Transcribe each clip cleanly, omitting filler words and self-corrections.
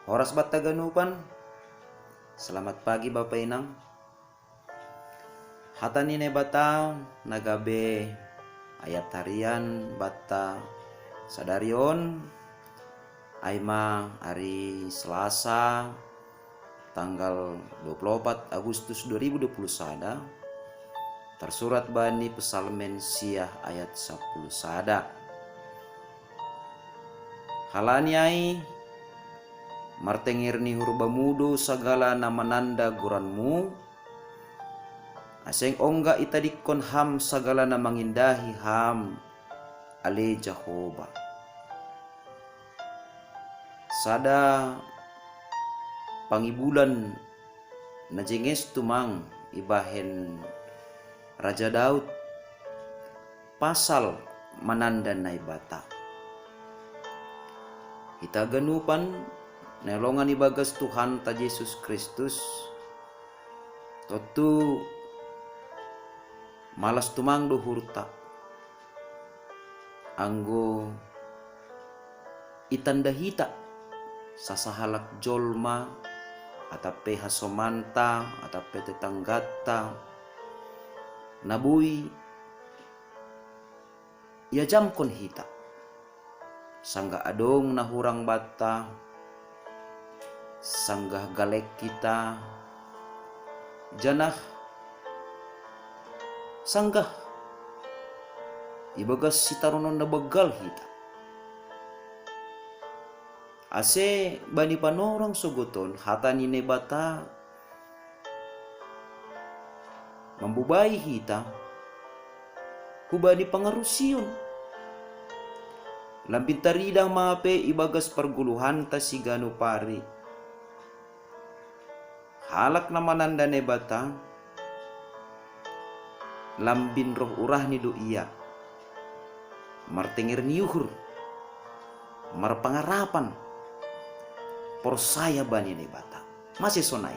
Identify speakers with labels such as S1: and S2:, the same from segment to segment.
S1: Horas batta ganupan. Selamat pagi Bapak Inang. Hatan ini bata nagabe ayat harian bata sadarion aima hari Selasa tanggal 24 Agustus 2021 tersurat bani Pesalmen Siah ayat 10 sada. Halani ai martengir ni hurbamudo sagala namananda guranmu aseng ongga itadikon ham sagala na mangindahi ham ale Jehovah. Sada pangibulan na jenges tumang ibahen Raja Daud pasal mananda na ibata. Ita ganupan nelongan ibagas Tuhan ta Yesus Kristus totu malas tumang do hurta anggo itanda hita sasahalak jolma atape hasomanta atape tetanggata nabui ya jamkon hita sangga adong nahurang bata sanggah galek kita janah sanggah ibagas sitaronon na bagal hita ase bani panorang suguton hatani ne bata mambubai hita hubani pangarusion lampin taridang mape ibagas perguluhan ta sigano pari halak na mananda ne bata lambin roh urah ni do iya martengir niuhur marpangarapan porsaya bani ne bata masih sonai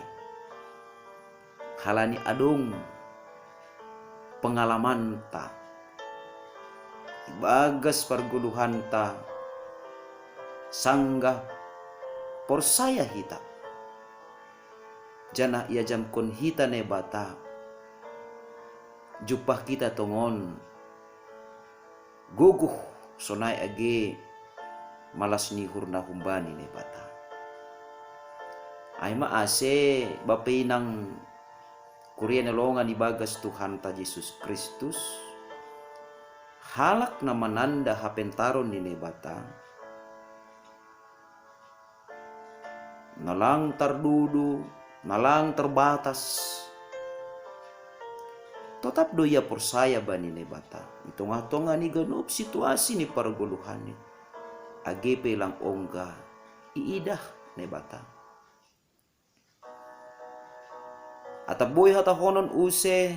S1: halani adong pengalaman ta bagas perguluhan ta sanggah porsaya hita jana ia jamkon hita ne bata jupah kita tongon guguh sonai age malas nihur na humbani ne bata ay maase bapinang kurian nelongan ibagas Tuhan ta Yesus Kristus halak na mananda hapentaron ni ne bata nalang tardudu nalang terbatas tetap doya persaya bani ne bata itong-tonga ni ganup situasi ni parguluhan ni agepe lang ongga iidah ne bata ataboy hatahonon use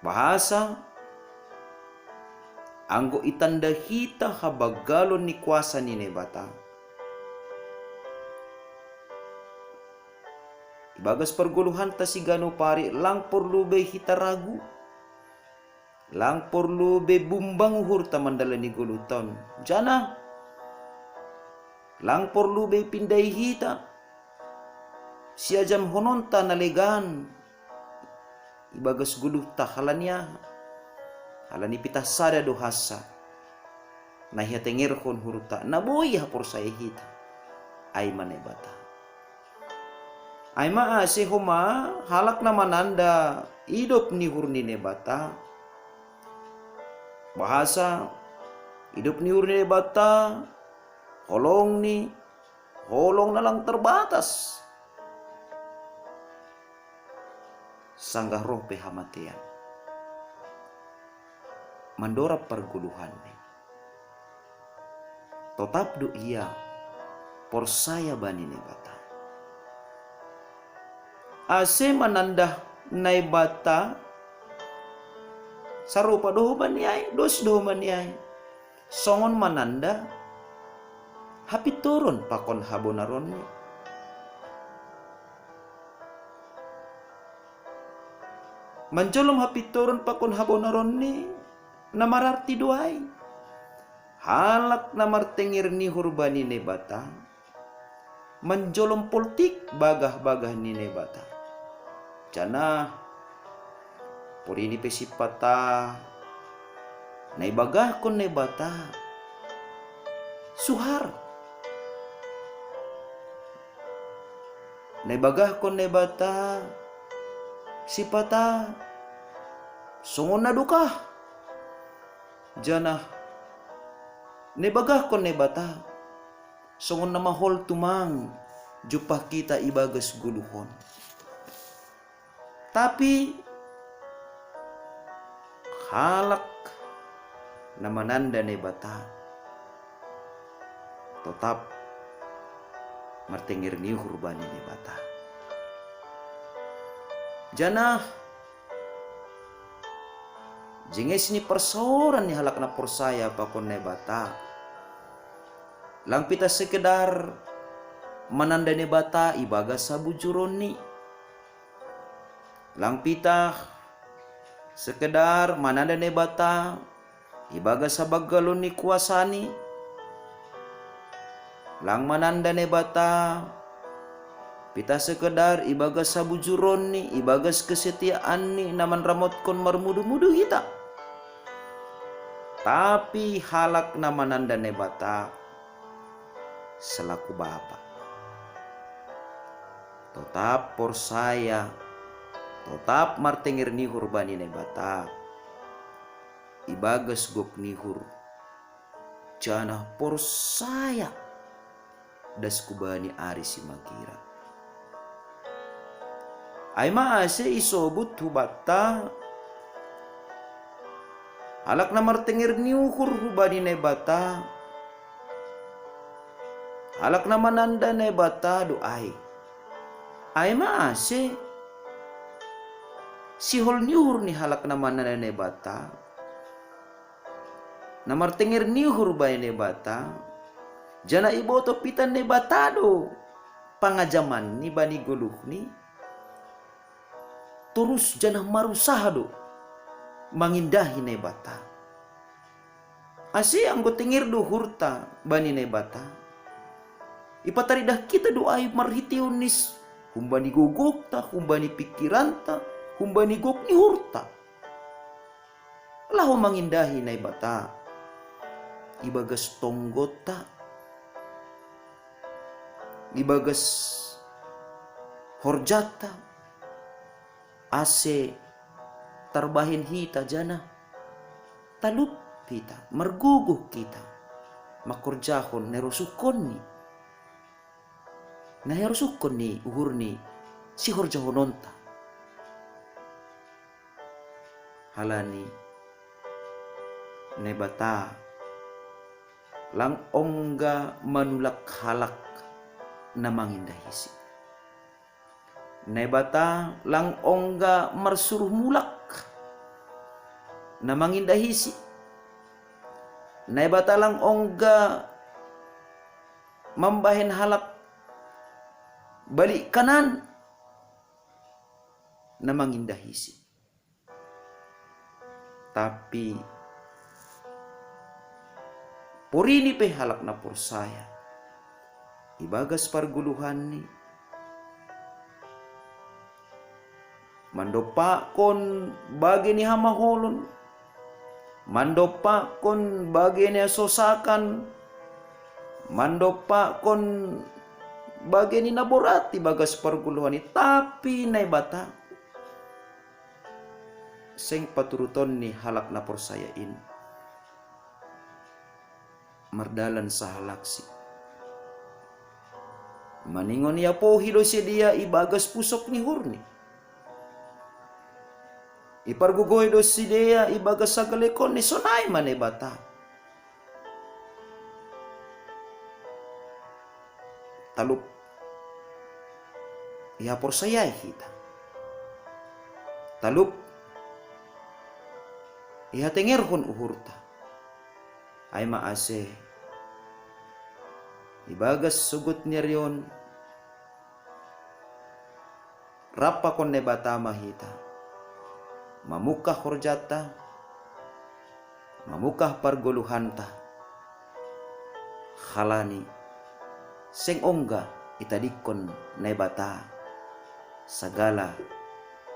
S1: bahasa anggo itanda hita habagalon ni kuasa ni ne bata ibagas perguluhan ta sigano pari lang porlube hita ragu lang porlube bumbang hurta mandala ni guluton jana lang porlube pindai hita siajam hononta nalegan ibagas guluh ta halania halani pitah sada dohasa na hiatengir hon hurta naboy hapor saya hita ay manebata ay maase huma halak na mananda hidup ni hurni ne bata bahasa hidup ni hurni ne bata holong na lang terbatas sanggah roh pehamatian mandora perguluhan ni tetap do iya porsaya bani ne bata ase mananda nai bata sarupa doh maniay dos doh maniay songon mananda hapi turun pakon habonaron ni manjolom hapi turun pakon habonaron ni namararti doay halak namartengir ni hurbani ne bata menjolom politik bagah-bagah ni nebata. Jana puri ni pesipata naibagah kon nebata suhar. Naibagah kon nebata sipata sungon na duka. Jana nebagah kon nebata sungon na mahol tumang jupah kita ibagas guluhon. Tapi halak na mananda nebata tetap martengir ni hurbani nebata. Jana jenges ni persoran ni halak na porsaya pakon nebata. Lang pita sekedar mananda nebata ibaga sabujuron ni. Lang pita sekedar mananda nebata ibaga sabagalon ni kuasani. Lang mananda nebata pita sekedar ibaga sabujuron ni ibagas kesetiaan ni naman ramot kon marmudu-mudu kita. Tapi halak na mananda nebata selaku bapa tetap porsaya tetap martengir nihur bani nebata ibagas gok nihur jana porsaya das kubani ari si magira ay maase isobut hubata halak na martengir nihur hubani nebata halak na mananda nebata doai ay maase si hol nihur ni halak na mananda nebata na martengir nihur bay nebata jana iboto pitan nebata do pangajaman ni bani guluh ni terus jana marusaha do mangindahi nebata asi anggo tengir do hurta bani nebata ipataridah kita doai marhitionis humbani gogokta humbani pikiranta humbani gok ni hurta lahu mangindahi nebata ibagas tonggota ibagas horjata ase terbahin hita jana talup hita merguguh kita makurjahon nerusukon ni na herusukon ni uhur ni si horjahononta halani nebata lang ongga manulak halak na mangindahisi nebata lang ongga marsuruh mulak na mangindahisi nebata lang ongga mambahen halak balik kanan na mangindahisi tapi purini pe halak na porsaya ibagas parguluhan ni mandopa kon bagi ni hamaholon mandopa kon bagi ni sosakan mandopa kon bagi ni naborati bagas parguluhan ni tapi naibata seng paturuton ni halak na porsaya ini mardalan sahalaksi maningon ya po hilo si dia ibagas pusok ni hurni ipargugoy do si dia ibagas sagalekon ni sonay manebata talup ya porsaya kita talup ya tengerhon uhurta ay maase ibagas sugut niya riyon rapa kon nebata mahita mamukah horjata mamukah parguluhanta halani seng ongga itadikon na bata sagala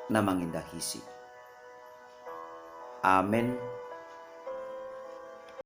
S1: na mangindahisi. Amen.